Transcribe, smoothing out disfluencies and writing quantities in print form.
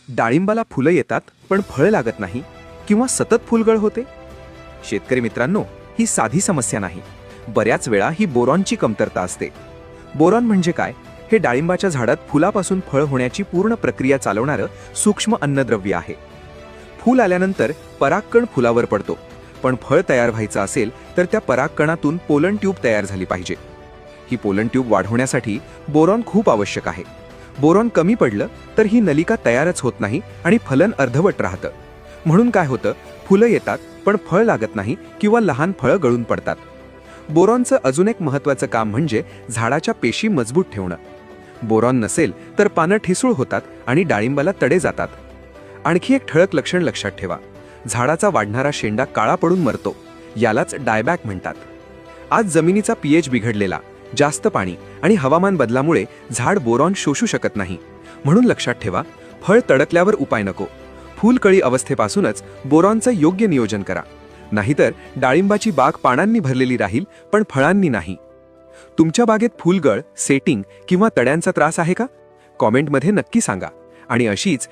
डाळिंबाला फुलं येतात पण फळ लागत नाही किंवा सतत फुलगळ होते? शेतकरी मित्रांनो, ही साधी समस्या नाही. बऱ्याच वेळा ही बोरॉनची कमतरता असते. बोरॉन म्हणजे काय? हे डाळिंबाच्या झाडात फुलापासून फळ होण्याची पूर्ण प्रक्रिया चालवणारं सूक्ष्म अन्नद्रव्य आहे. फूल आल्यानंतर परागकण फुलावर पडतो, पण फळ तयार व्हायचं असेल तर त्या परागकणातून पोलन ट्यूब तयार झाली पाहिजे. ही पोलन ट्यूब वाढवण्यासाठी बोरॉन खूप आवश्यक आहे. बोरॉन कमी पडलं तर ही नलिका तयारच होत नाही आणि फलन अर्धवट राहतं. म्हणून काय होतं? फुलं येतात पण फळ लागत नाही किंवा लहान फळं गळून पडतात. बोरॉनचं अजून एक महत्त्वाचं काम म्हणजे झाडाच्या पेशी मजबूत ठेवणं. बोरॉन नसेल तर पानं ठिसूळ होतात आणि डाळिंबाला तडे जातात. आणखी एक ठळक लक्षण लक्षात ठेवा. झाडाचा वाढणारा शेंडा काळा पडून मरतो. यालाच डायबॅक म्हणतात. आज जमिनीचा पीएच बिघडलेला, जास्त पाणी आणि हवामान बदलामुळे झाड बोरॉन शोषू शकत नाही. म्हणून लक्षात ठेवा, फळ तडकल्यावर उपाय नको. फुलकळी अवस्थेपासूनच बोरॉनचं योग्य नियोजन करा. नाहीतर डाळिंबाची बाग पानांनी भरलेली राहील पण फळांनी नाही. तुमच्या बागेत फुलगळ, सेटिंग किंवा तड्यांचा त्रास आहे का? कॉमेंटमध्ये नक्की सांगा. आणि अशीच